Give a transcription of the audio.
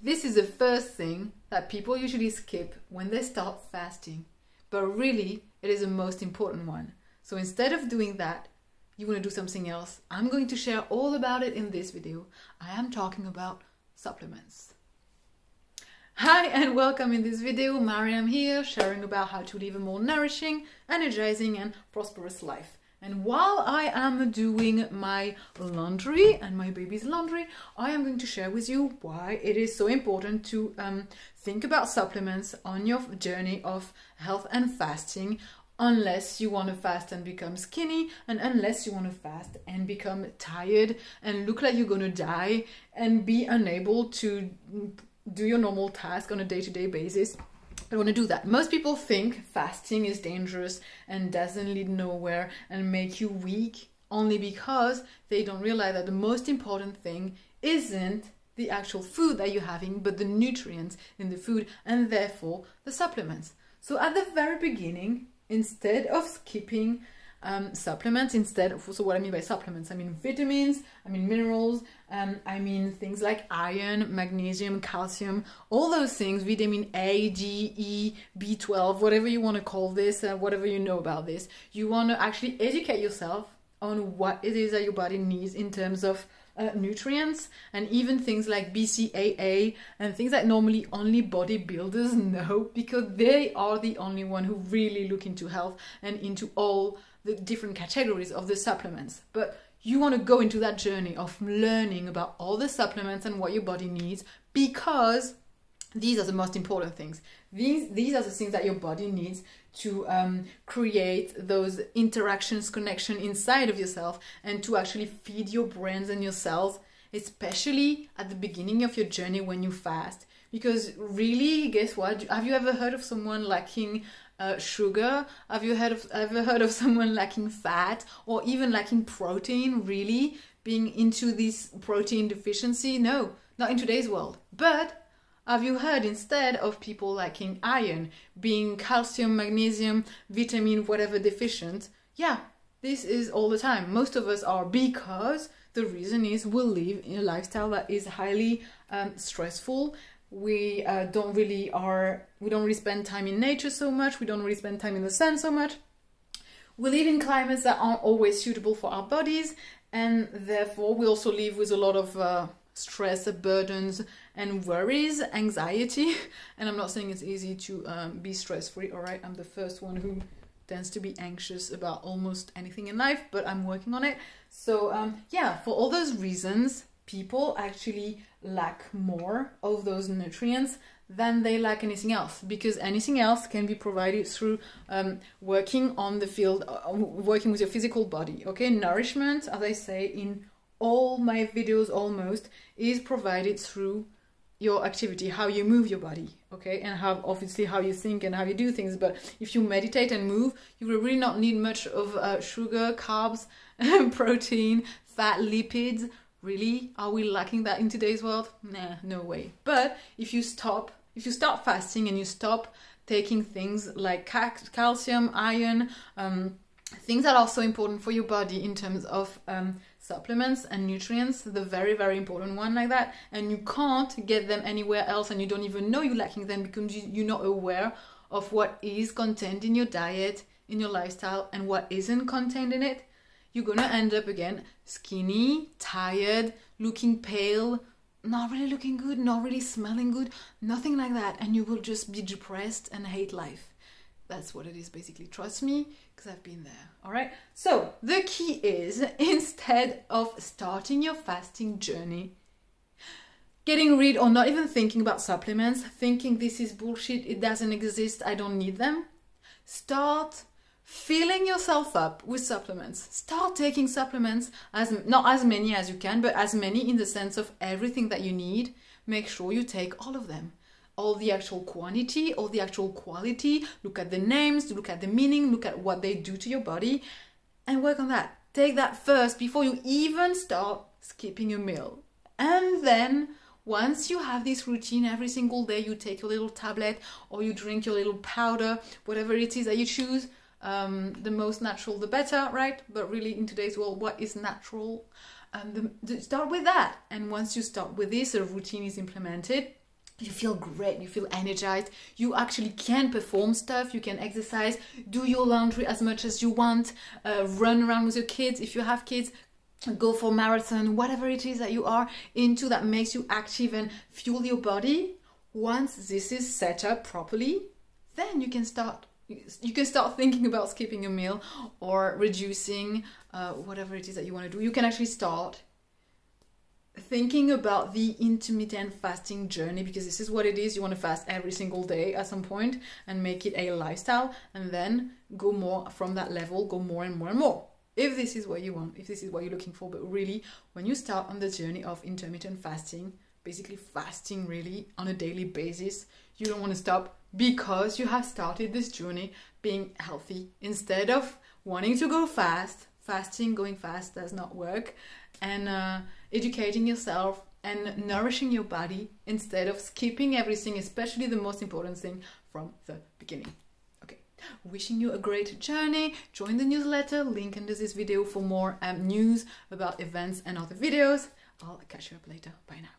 This is the first thing that people usually skip when they start fasting, but really it is the most important one. So instead of doing that, you want to do something else. I'm going to share all about it in this video. I am talking about supplements. Hi and welcome in this video. Maryam here, sharing about how to live a more nourishing, energizing and prosperous life. And while I am doing my laundry and my baby's laundry, I am going to share with you why it is so important to think about supplements on your journey of health and fasting, unless you want to fast and become skinny, and unless you want to fast and become tired and look like you're going to die and be unable to do your normal task on a day-to-day basis. I want to do that. Most people think fasting is dangerous and doesn't lead nowhere and make you weak, only because they don't realize that the most important thing isn't the actual food that you're having, but the nutrients in the food and therefore the supplements. So at the very beginning, instead of skipping supplements, so what I mean by supplements, I mean vitamins, I mean minerals, I mean things like iron, magnesium, calcium, all those things, vitamin A, D, E, B12, whatever you want to call this, whatever you know about this. You want to actually educate yourself on what it is that your body needs in terms of nutrients, and even things like BCAA and things that normally only bodybuilders know, because they are the only one who really look into health and into all the different categories of the supplements. But you want to go into that journey of learning about all the supplements and what your body needs, because these are the most important things. These are the things that your body needs to create those interactions, connection inside of yourself, and to actually feed your brains and your cells, especially at the beginning of your journey when you fast. Because really, guess what? Have you ever heard of someone lacking sugar? Have you ever heard of someone lacking fat, or even lacking protein, really being into this protein deficiency? No, not in today's world. But have you heard instead of people lacking iron, being calcium, magnesium, vitamin, whatever deficient? Yeah, this is all the time. Most of us are, because the reason is we live in a lifestyle that is highly stressful. We don't really spend time in nature so much. We don't really spend time in the sun so much. We live in climates that aren't always suitable for our bodies, and therefore we also live with a lot of stress, burdens and worries, anxiety. And I'm not saying it's easy to be stress-free, all right? I'm the first one who tends to be anxious about almost anything in life, but I'm working on it. So yeah, for all those reasons, people actually lack more of those nutrients than they lack anything else, because anything else can be provided through working on the field, working with your physical body, okay? Nourishment, as I say in all my videos almost, is provided through your activity, how you move your body, okay? And how, obviously, how you think and how you do things. But if you meditate and move, you will really not need much of sugar, carbs, protein, fat, lipids. Really? Are we lacking that in today's world? Nah, no way. But if you start fasting and you stop taking things like calcium, iron, things that are so important for your body in terms of supplements and nutrients, the very, very important one like that, and you can't get them anywhere else, and you don't even know you're lacking them because you're not aware of what is contained in your diet, in your lifestyle, and what isn't contained in it, you're gonna end up again skinny, tired, looking pale, not really looking good, not really smelling good, nothing like that, and you will just be depressed and hate life. That's what it is, basically. Trust me, because I've been there. All right. So the key is, instead of starting your fasting journey, getting rid or not even thinking about supplements, thinking this is bullshit, it doesn't exist, I don't need them, start filling yourself up with supplements. Start taking supplements, not as many as you can, but as many in the sense of everything that you need. Make sure you take all of them. All the actual quantity, all the actual quality, look at the names, look at the meaning, look at what they do to your body, and work on that. Take that first before you even start skipping a meal. And then once you have this routine every single day, you take your little tablet or you drink your little powder, whatever it is that you choose, the most natural the better, right? But really in today's world, what is natural? Start with that. And once you start with this, a routine is implemented, you feel great, you feel energized, you actually can perform stuff, you can exercise, do your laundry as much as you want, run around with your kids if you have kids, go for marathon, whatever it is that you are into that makes you active and fuel your body. Once this is set up properly, then you can start thinking about skipping a meal or reducing whatever it is that you want to do. You can actually start thinking about the intermittent fasting journey, because this is what it is. You want to fast every single day at some point and make it a lifestyle, and then go more from that level, go more and more and more. If this is what you want, if this is what you're looking for. But really, when you start on the journey of intermittent fasting, basically fasting really on a daily basis, you don't want to stop, because you have started this journey being healthy. Instead of wanting to go fast, going fast does not work, and educating yourself and nourishing your body instead of skipping everything, especially the most important thing from the beginning. Okay, wishing you a great journey. Join the newsletter, link under this video for more news about events and other videos. I'll catch you up later. Bye now.